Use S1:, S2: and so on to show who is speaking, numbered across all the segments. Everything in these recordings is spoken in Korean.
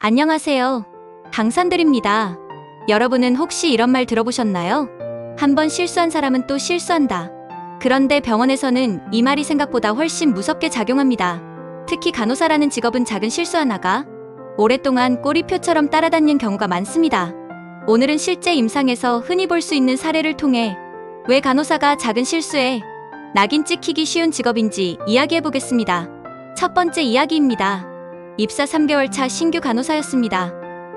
S1: 안녕하세요. 강산들입니다. 여러분은 혹시 이런 말 들어보셨나요? 한 번 실수한 사람은 또 실수한다. 그런데 병원에서는 이 말이 생각보다 훨씬 무섭게 작용합니다. 특히 간호사라는 직업은 작은 실수 하나가 오랫동안 꼬리표처럼 따라다니는 경우가 많습니다. 오늘은 실제 임상에서 흔히 볼 수 있는 사례를 통해 왜 간호사가 작은 실수에 낙인 찍히기 쉬운 직업인지 이야기해보겠습니다. 첫 번째 이야기입니다. 입사 3개월 차 신규 간호사였습니다.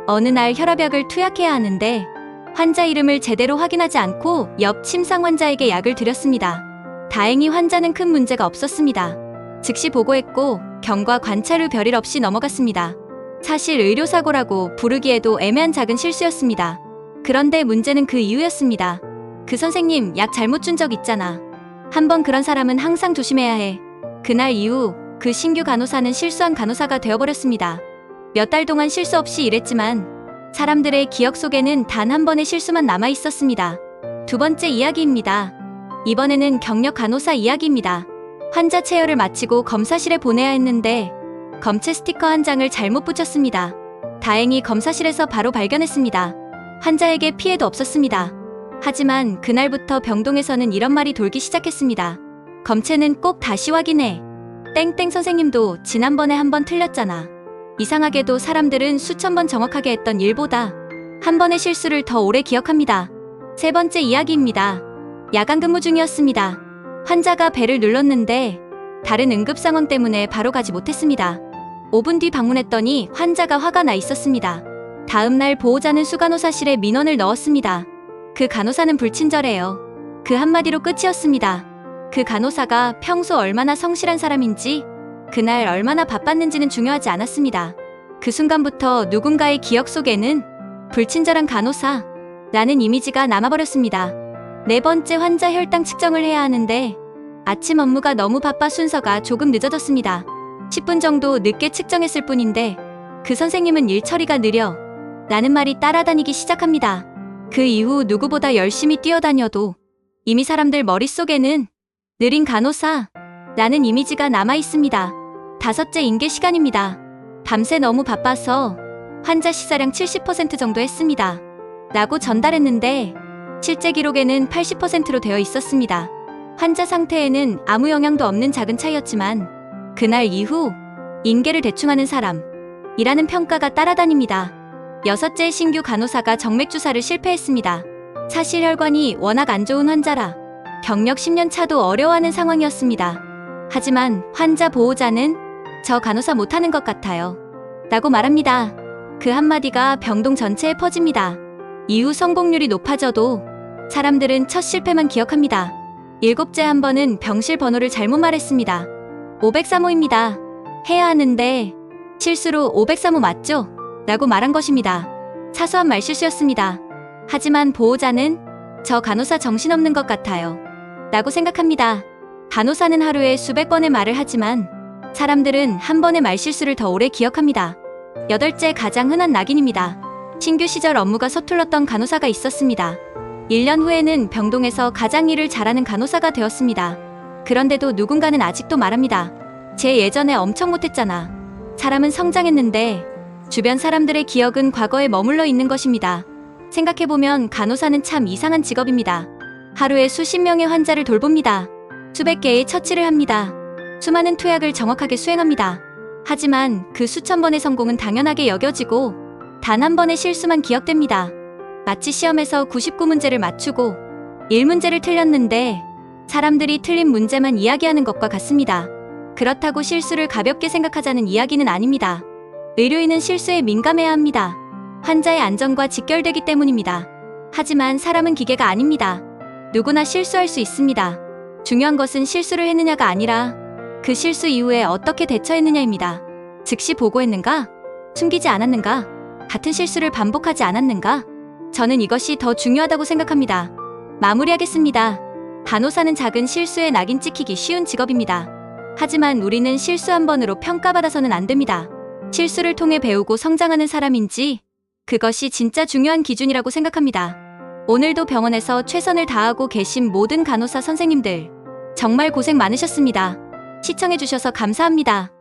S1: 어느 날 혈압약을 투약해야 하는데 환자 이름을 제대로 확인하지 않고 옆 침상 환자에게 약을 드렸습니다. 다행히 환자는 큰 문제가 없었습니다. 즉시 보고했고 경과 관찰 후 별일 없이 넘어갔습니다. 사실 의료사고라고 부르기에도 애매한 작은 실수였습니다. 그런데 문제는 그 이유였습니다. 그 선생님 약 잘못 준 적 있잖아. 한번 그런 사람은 항상 조심해야 해. 그날 이후 그 신규 간호사는 실수한 간호사가 되어버렸습니다. 몇 달 동안 실수 없이 일했지만 사람들의 기억 속에는 단 한 번의 실수만 남아 있었습니다. 두 번째 이야기입니다. 이번에는 경력 간호사 이야기입니다. 환자 체열을 마치고 검사실에 보내야 했는데 검체 스티커 한 장을 잘못 붙였습니다. 다행히 검사실에서 바로 발견했습니다. 환자에게 피해도 없었습니다. 하지만 그날부터 병동에서는 이런 말이 돌기 시작했습니다. 검체는 꼭 다시 확인해. 땡땡 선생님도 지난번에 한 번 틀렸잖아. 이상하게도 사람들은 수천 번 정확하게 했던 일보다 한 번의 실수를 더 오래 기억합니다. 세 번째 이야기입니다. 야간 근무 중이었습니다. 환자가 벨을 눌렀는데 다른 응급 상황 때문에 바로 가지 못했습니다. 5분 뒤 방문했더니 환자가 화가 나 있었습니다. 다음 날 보호자는 수간호사실에 민원을 넣었습니다. 그 간호사는 불친절해요. 그 한마디로 끝이었습니다. 그 간호사가 평소 얼마나 성실한 사람인지 그날 얼마나 바빴는지는 중요하지 않았습니다. 그 순간부터 누군가의 기억 속에는 불친절한 간호사라는 이미지가 남아버렸습니다. 네 번째, 환자 혈당 측정을 해야 하는데 아침 업무가 너무 바빠 순서가 조금 늦어졌습니다. 10분 정도 늦게 측정했을 뿐인데 그 선생님은 일 처리가 느려 라는 말이 따라다니기 시작합니다. 그 이후 누구보다 열심히 뛰어다녀도 이미 사람들 머릿속에는 느린 간호사라는 이미지가 남아 있습니다. 다섯째, 인계 시간입니다. 밤새 너무 바빠서 환자 식사량 70% 정도 했습니다. 라고 전달했는데 실제 기록에는 80%로 되어 있었습니다. 환자 상태에는 아무 영향도 없는 작은 차이였지만 그날 이후 인계를 대충하는 사람이라는 평가가 따라다닙니다. 여섯째, 신규 간호사가 정맥주사를 실패했습니다. 사실 혈관이 워낙 안 좋은 환자라 경력 10년 차도 어려워하는 상황이었습니다. 하지만 환자 보호자는 저 간호사 못하는 것 같아요. 라고 말합니다. 그 한마디가 병동 전체에 퍼집니다. 이후 성공률이 높아져도 사람들은 첫 실패만 기억합니다. 일곱째, 한 번은 병실 번호를 잘못 말했습니다. 503호입니다. 해야 하는데 실수로 503호 맞죠? 라고 말한 것입니다. 사소한 말실수였습니다. 하지만 보호자는 저 간호사 정신없는 것 같아요. 라고 생각합니다. 간호사는 하루에 수백 번의 말을 하지만 사람들은 한 번의 말실수를 더 오래 기억합니다. 여덟째, 가장 흔한 낙인입니다. 신규 시절 업무가 서툴렀던 간호사가 있었습니다. 1년 후에는 병동에서 가장 일을 잘하는 간호사가 되었습니다. 그런데도 누군가는 아직도 말합니다. 쟤 예전에 엄청 못했잖아. 사람은 성장했는데 주변 사람들의 기억은 과거에 머물러 있는 것입니다. 생각해보면 간호사는 참 이상한 직업입니다. 하루에 수십 명의 환자를 돌봅니다. 수백 개의 처치를 합니다. 수많은 투약을 정확하게 수행합니다. 하지만 그 수천 번의 성공은 당연하게 여겨지고 단 한 번의 실수만 기억됩니다. 마치 시험에서 99문제를 맞추고 1문제를 틀렸는데 사람들이 틀린 문제만 이야기하는 것과 같습니다. 그렇다고 실수를 가볍게 생각하자는 이야기는 아닙니다. 의료인은 실수에 민감해야 합니다. 환자의 안전과 직결되기 때문입니다. 하지만 사람은 기계가 아닙니다. 누구나 실수할 수 있습니다. 중요한 것은 실수를 했느냐가 아니라 그 실수 이후에 어떻게 대처했느냐입니다. 즉시 보고했는가? 숨기지 않았는가? 같은 실수를 반복하지 않았는가? 저는 이것이 더 중요하다고 생각합니다. 마무리하겠습니다. 간호사는 작은 실수에 낙인 찍히기 쉬운 직업입니다. 하지만 우리는 실수 한 번으로 평가받아서는 안 됩니다. 실수를 통해 배우고 성장하는 사람인지 그것이 진짜 중요한 기준이라고 생각합니다. 오늘도 병원에서 최선을 다하고 계신 모든 간호사 선생님들 정말 고생 많으셨습니다. 시청해주셔서 감사합니다.